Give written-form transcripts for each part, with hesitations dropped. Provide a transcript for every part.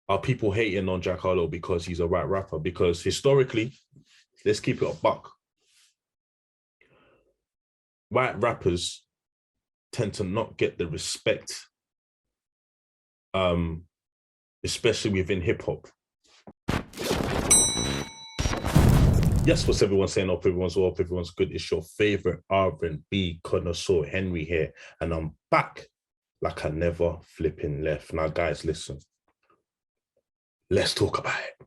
are people hating on Jack Harlow because he's a white rapper? Because historically, let's keep it a buck. White rappers tend to not get the respect, especially within hip hop. Yes, what's everyone saying? Hope everyone's well, hope everyone's good. It's your favorite R&B connoisseur, Henry here, and I'm back like I never flipping left. Now, guys, listen. Let's talk about it.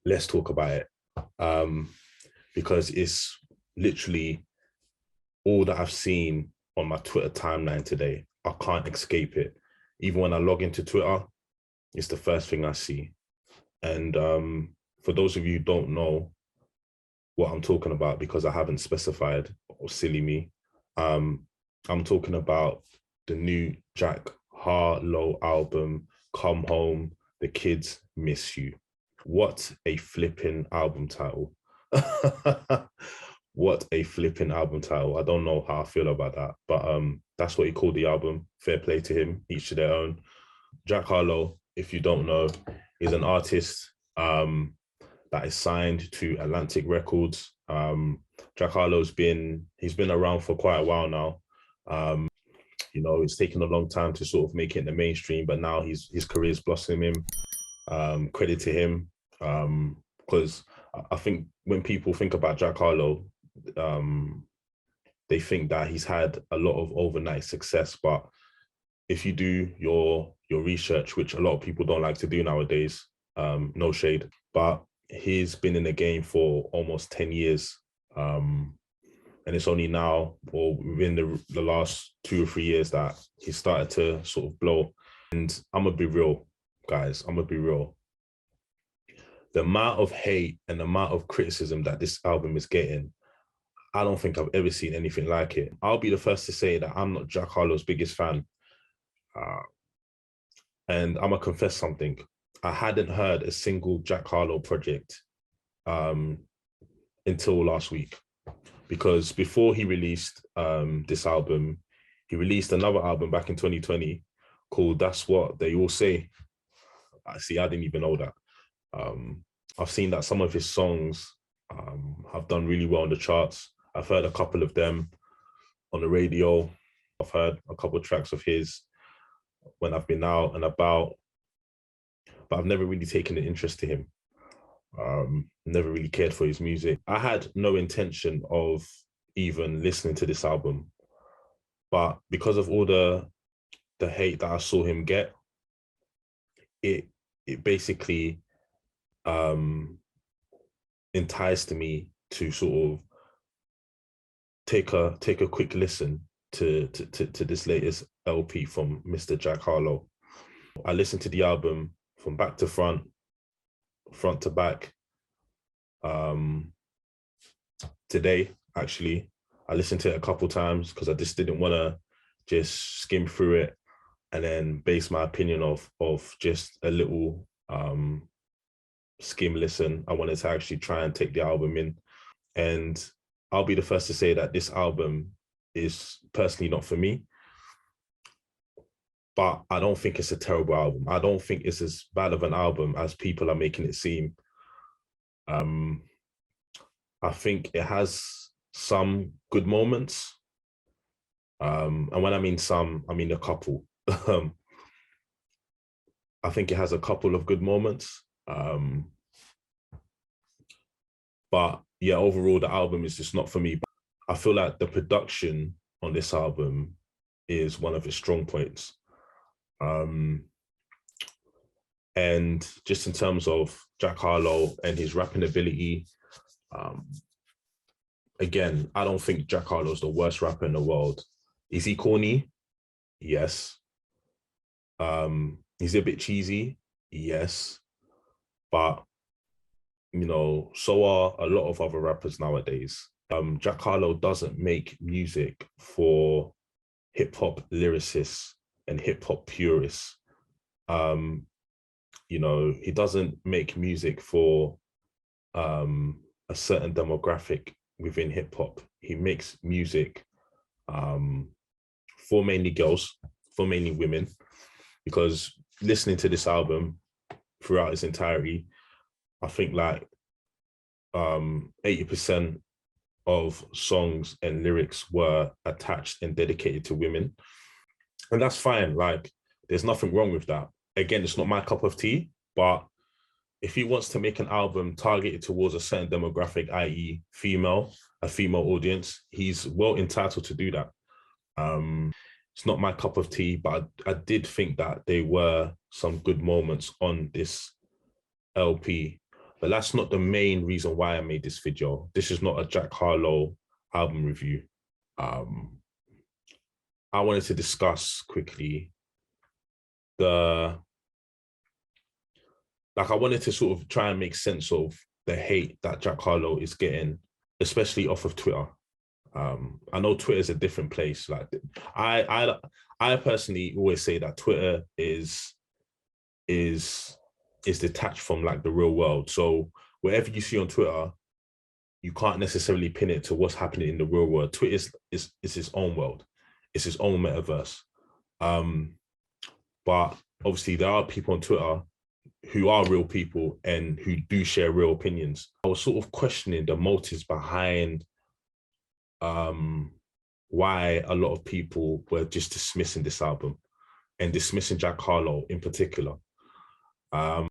Let's talk about it. Because it's literally all that I've seen on my Twitter timeline today. I can't escape it. Even when I log into Twitter, it's the first thing I see. And for those of you who don't know what I'm talking about, because I haven't specified, or silly me, I'm talking about the new Jack Harlow album, Come Home, The Kids Miss You. What a flipping album title. What a flipping album title. I don't know how I feel about that, but that's what he called the album. Fair play to him, each to their own. Jack Harlow, if you don't know, is an artist that is signed to Atlantic Records. Jack Harlow's been around for quite a while now. You know, it's taken a long time to sort of make it in the mainstream, but now his career's blossoming. Credit to him, because I think when people think about Jack Harlow, they think that he's had a lot of overnight success, but if you do your research, which a lot of people don't like to do nowadays, no shade, but he's been in the game for almost 10 years. And it's only now, or within the last 2 or 3 years, that he started to sort of blow. And I'm gonna be real, guys, I'm gonna be real. The amount of hate and the amount of criticism that this album is getting, I don't think I've ever seen anything like it. I'll be the first to say that I'm not Jack Harlow's biggest fan. And I'm gonna confess something. I hadn't heard a single Jack Harlow project until last week, because before he released this album, he released another album back in 2020 called That's What They All Say. I didn't even know that. I've seen that some of his songs have done really well on the charts. I've heard a couple of them on the radio. I've heard a couple of tracks of his when I've been out and about, but I've never really taken an interest to him. Never really cared for his music. I had no intention of even listening to this album, but because of all the hate that I saw him get, it basically enticed me to sort of take a quick listen to this latest LP from Mr. Jack Harlow. I listened to the album from back to front to back. Today, actually, I listened to it a couple times because I just didn't want to just skim through it and then base my opinion of just a little skim listen. I wanted to actually try and take the album in. And I'll be the first to say that this album is personally not for me, but I don't think it's a terrible album. I don't think it's as bad of an album as people are making it seem. I think it has some good moments. And when I mean some, I mean a couple. I think it has a couple of good moments. But yeah, overall, the album is just not for me. I feel like the production on this album is one of its strong points. And just in terms of Jack Harlow and his rapping ability, again, I don't think Jack Harlow's the worst rapper in the world. Is he corny? Yes. Is he a bit cheesy? Yes. But, you know, so are a lot of other rappers nowadays. Jack Harlow doesn't make music for hip-hop lyricists and hip-hop purists. You know, he doesn't make music for a certain demographic within hip-hop. He makes music for mainly girls, for mainly women, because listening to this album throughout its entirety, I think like 80% of songs and lyrics were attached and dedicated to women. And that's fine. Like, there's nothing wrong with that. Again, it's not my cup of tea, but if he wants to make an album targeted towards a certain demographic, i.e., a female audience, he's well entitled to do that. It's not my cup of tea, but I did think that there were some good moments on this LP. But that's not the main reason why I made this video. This is not a Jack Harlow album review. I wanted to discuss quickly I wanted to sort of try and make sense of the hate that Jack Harlow is getting, especially off of Twitter. I know Twitter is a different place. Like, I personally always say that Twitter is detached from like the real world. So whatever you see on Twitter, you can't necessarily pin it to what's happening in the real world. Twitter is its own world. It's its own metaverse. But obviously there are people on Twitter who are real people and who do share real opinions. I was sort of questioning the motives behind why a lot of people were just dismissing this album and dismissing Jack Harlow in particular.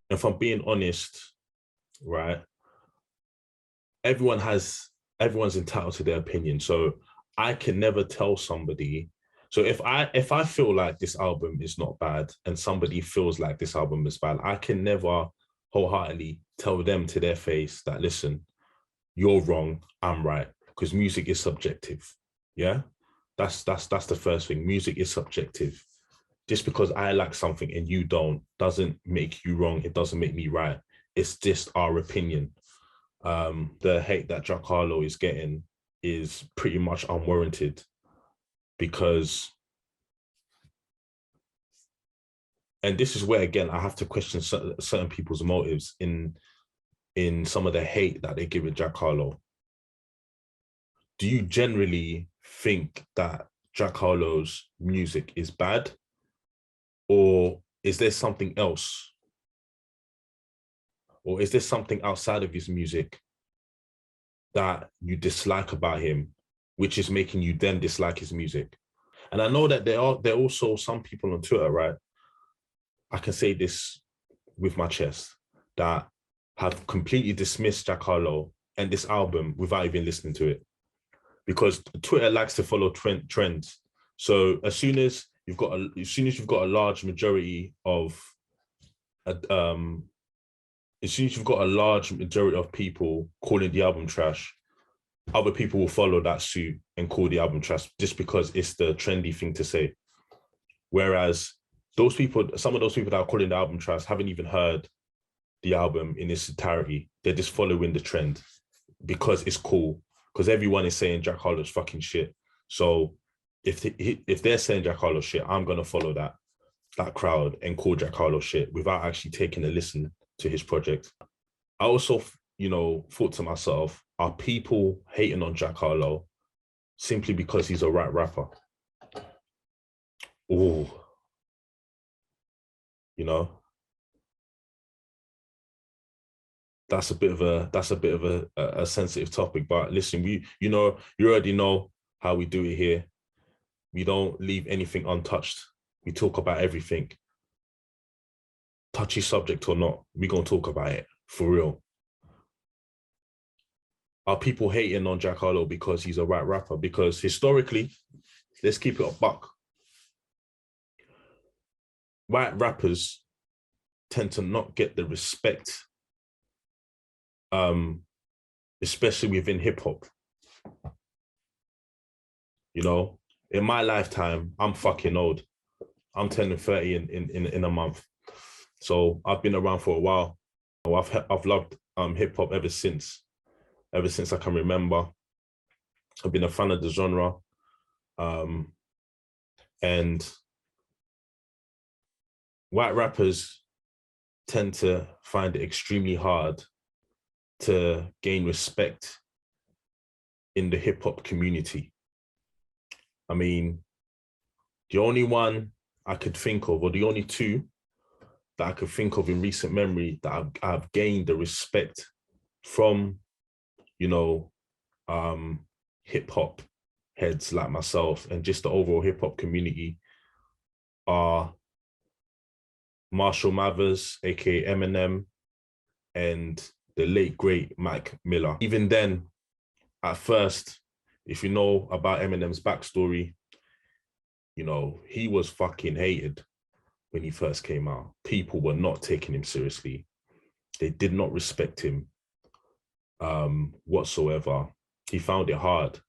If I'm being honest, right, everyone's entitled to their opinion. So I can never tell somebody. So if I feel like this album is not bad and somebody feels like this album is bad, I can never wholeheartedly tell them to their face that, listen, you're wrong, I'm right, because music is subjective. Yeah, that's the first thing. Music is subjective. Just because I like something and you don't doesn't make you wrong. It doesn't make me right. It's just our opinion. The hate that Jack Harlow is getting is pretty much unwarranted, because, and this is where again I have to question certain people's motives in some of the hate that they give Jack Harlow. Do you generally think that Jack Harlow's music is bad, or is there something else? Or is there something outside of his music that you dislike about him, which is making you then dislike his music? And I know that there are also some people on Twitter, right? I can say this with my chest, that have completely dismissed Jack Harlow and this album without even listening to it. Because Twitter likes to follow trends. So as soon as you've got a large majority of people calling the album trash, other people will follow that suit and call the album trash just because it's the trendy thing to say. Whereas some of those people that are calling the album trash haven't even heard the album in its entirety. They're just following the trend because it's cool, because everyone is saying Jack Harlow's fucking shit. So if they're saying Jack Harlow's shit, I'm going to follow that crowd and call Jack Harlow shit without actually taking a listen to his project. I also, thought to myself, are people hating on Jack Harlow simply because he's a rap rapper? Oh, that's a bit of a sensitive topic. But listen, you already know how we do it here. We don't leave anything untouched. We talk about everything. Touchy subject or not, we're going to talk about it for real. Are people hating on Jack Harlow because he's a rap rapper? Because historically, let's keep it a buck, white rappers tend to not get the respect, especially within hip hop. In my lifetime, I'm fucking old. I'm turning 30 in a month. So I've been around for a while. I've loved hip hop ever since I can remember. I've been a fan of the genre. And white rappers tend to find it extremely hard to gain respect in the hip hop community. I mean, the only one I could think of, or the only two, that I could think of in recent memory that I've gained the respect from, you know, hip hop heads like myself and just the overall hip hop community are Marshall Mathers, aka Eminem, and the late great Mac Miller. Even then, at first, if you know about Eminem's backstory, you know, he was fucking hated when he first came out. People were not taking him seriously. They did not respect him whatsoever. He found it hard,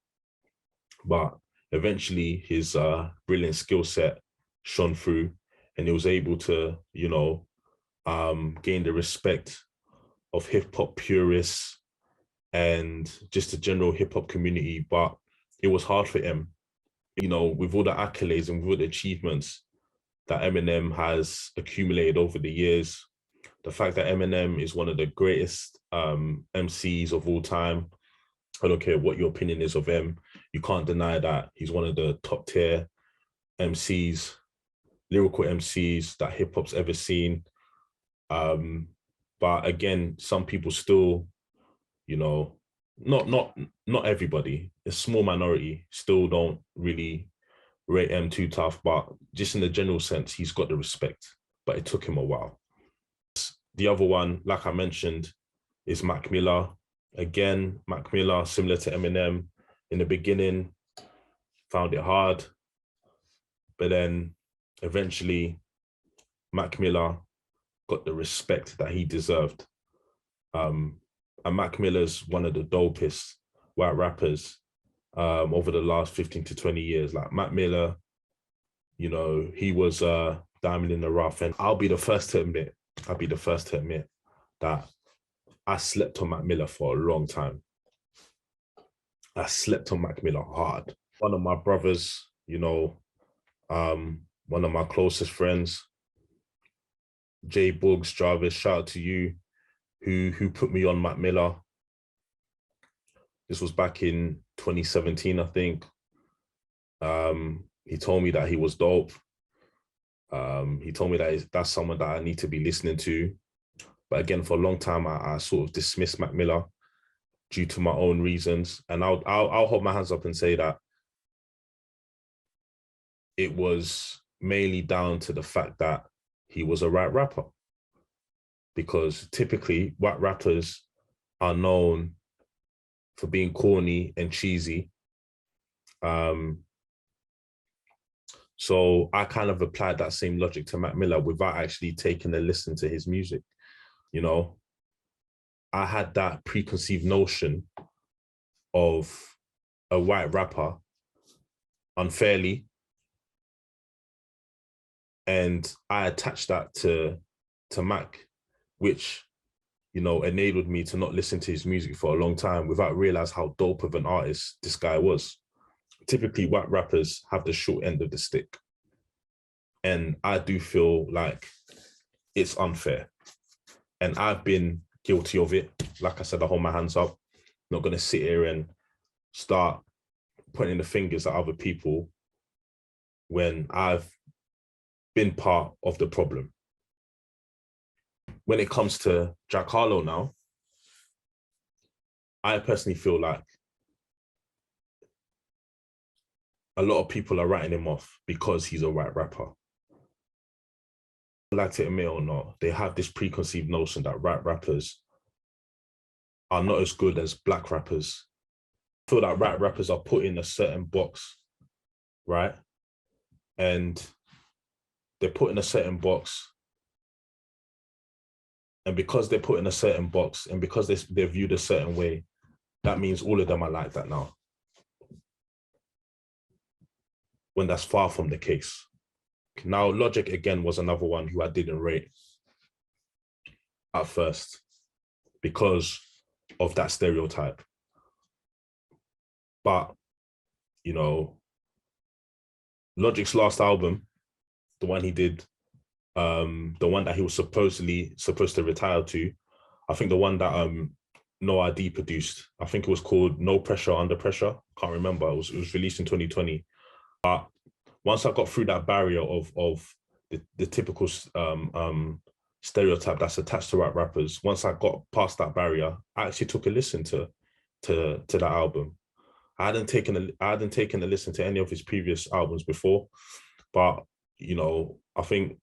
but eventually his brilliant skill set shone through, and he was able to, you know, gain the respect of hip hop purists and just the general hip hop community. But it was hard for him, you know, with all the accolades and with all the achievements that Eminem has accumulated over the years. The fact that Eminem is one of the greatest MCs of all time. I don't care what your opinion is of him. You can't deny that he's one of the top tier MCs, lyrical MCs that hip hop's ever seen. But again, some people still, you know, not everybody, a small minority still don't really rate him too tough, but just in the general sense, he's got the respect, but it took him a while. The other one, like I mentioned, is Mac Miller. Again, Mac Miller, similar to Eminem, in the beginning, found it hard, but then eventually Mac Miller got the respect that he deserved. And Mac Miller's one of the dopest white rappers over the last 15 to 20 years. Like Mac Miller, you know, he was diamond in the rough. And I'll be the first to admit that I slept on Mac Miller for a long time. I slept on Mac Miller hard. One of my brothers, you know, one of my closest friends, Jay Boogs, Jarvis, shout out to you, who put me on Mac Miller. This was back in 2017, I think. He told me that he was dope. He told me that that's someone that I need to be listening to. But again, for a long time, I sort of dismissed Mac Miller due to my own reasons. And I'll hold my hands up and say that it was mainly down to the fact that he was a white rapper. Because typically, white rappers are known for being corny and cheesy. So I kind of applied that same logic to Mac Miller without actually taking a listen to his music. You know, I had that preconceived notion of a white rapper unfairly, and I attached that to Mac, which, you know, enabled me to not listen to his music for a long time without realize how dope of an artist this guy was. Typically, white rappers have the short end of the stick. And I do feel like it's unfair. And I've been guilty of it. Like I said, I hold my hands up. I'm not going to sit here and start pointing the fingers at other people when I've been part of the problem. When it comes to Jack Harlow now, I personally feel like a lot of people are writing him off because he's a white rapper. Like to admit or not, they have this preconceived notion that white rappers are not as good as black rappers. I feel like white rappers are put in a certain box, right? And they're put in a certain box. And because they're put in a certain box and because they're viewed a certain way, that means all of them are like that now. When that's far from the case. Now, Logic, again, was another one who I didn't rate at first because of that stereotype. But, you know, Logic's last album, the one he did, the one that he was supposed to retire to, I think the one that No ID produced, I think it was called No Pressure, Under Pressure. Can't remember. It was released in 2020. But once I got through that barrier of the typical stereotype that's attached to rap rappers. Once I got past that barrier, I actually took a listen to that album. I hadn't taken a listen to any of his previous albums before, but you know, I think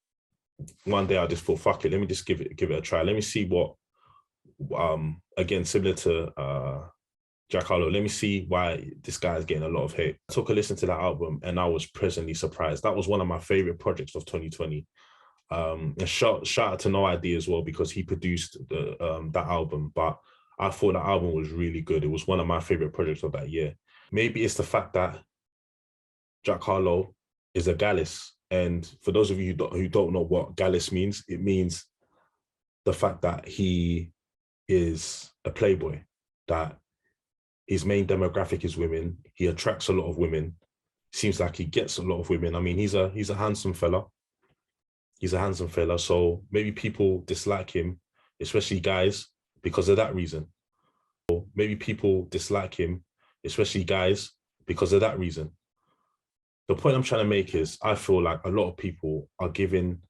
one day I just thought, fuck it, let me just give it a try. Let me see what again, similar to Jack Harlow, let me see why this guy is getting a lot of hate. I took a listen to that album and I was pleasantly surprised. That was one of my favorite projects of 2020. And shout out to No ID as well, because he produced that album. But I thought that album was really good. It was one of my favorite projects of that year. Maybe it's the fact that Jack Harlow is a Gallus. And for those of you who don't know what Gallus means, it means the fact that he is a playboy, that his main demographic is women. He attracts a lot of women. Seems like he gets a lot of women. I mean, he's a handsome fella. He's a handsome fella. So maybe people dislike him, especially guys, because of that reason. Or maybe people dislike him, especially guys, because of that reason. The point I'm trying to make is I feel like a lot of people are giving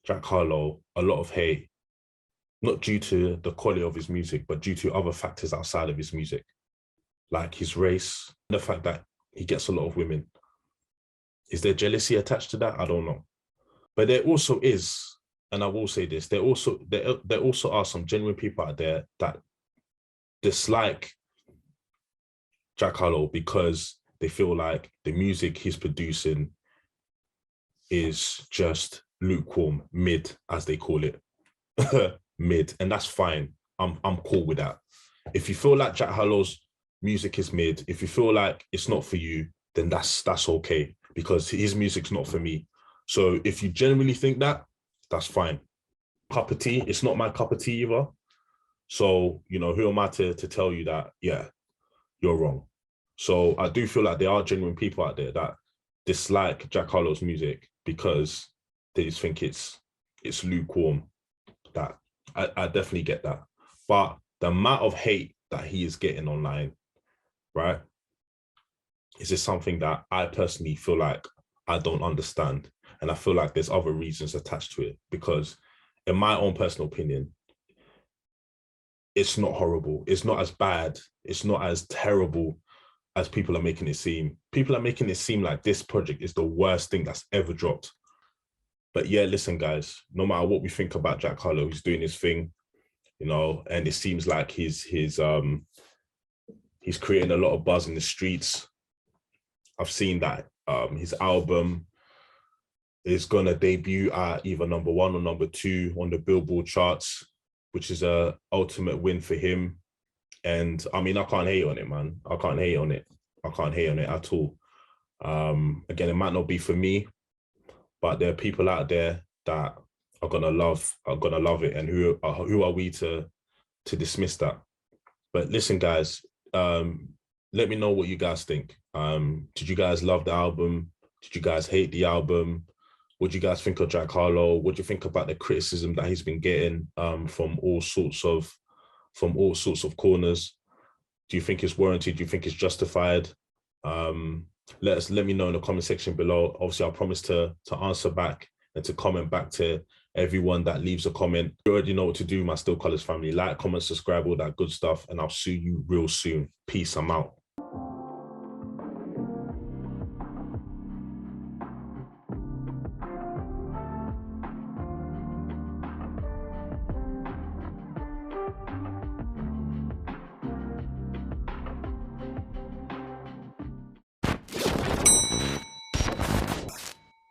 Jack Harlow a lot of hate, not due to the quality of his music, but due to other factors outside of his music, like his race, the fact that he gets a lot of women. Is there jealousy attached to that? I don't know. But there also is, and I will say this, there also are some genuine people out there that dislike Jack Harlow because they feel like the music he's producing is just lukewarm, mid, as they call it. Mid, and that's fine. I'm cool with that. If you feel like Jack Harlow's music is mid, if you feel like it's not for you, then that's okay, because his music's not for me. So if you genuinely think that, that's fine. Cup of tea, it's not my cup of tea either. So, you know, who am I to tell you that, yeah, you're wrong. So I do feel like there are genuine people out there that dislike Jack Harlow's music because they just think it's lukewarm. That I definitely get that. But the amount of hate that he is getting online, right, is just something that I personally feel like I don't understand. And I feel like there's other reasons attached to it, because in my own personal opinion, it's not horrible. It's not as bad. It's not as terrible as people are making it seem. People are making it seem like this project is the worst thing that's ever dropped. But yeah, listen, guys, no matter what we think about Jack Harlow, he's doing his thing, you know, and it seems like he's creating a lot of buzz in the streets. I've seen that his album is gonna debut at either #1 or #2 on the Billboard charts, which is a ultimate win for him. And I mean, I can't hate on it, man. I can't hate on it. I can't hate on it at all. Again, it might not be for me, but there are people out there that are gonna love it. And who are we to dismiss that? But listen, guys, let me know what you guys think. Did you guys love the album? Did you guys hate the album? What do you guys think of Jack Harlow? What do you think about the criticism that he's been getting from all sorts of corners? Do you think it's warranted? Do you think it's justified? Let me know in the comment section below. Obviously, I promise to answer back and to comment back to everyone that leaves a comment. You already know what to do, my Still Colours family. Like, comment, subscribe, all that good stuff, and I'll see you real soon. Peace, I'm out.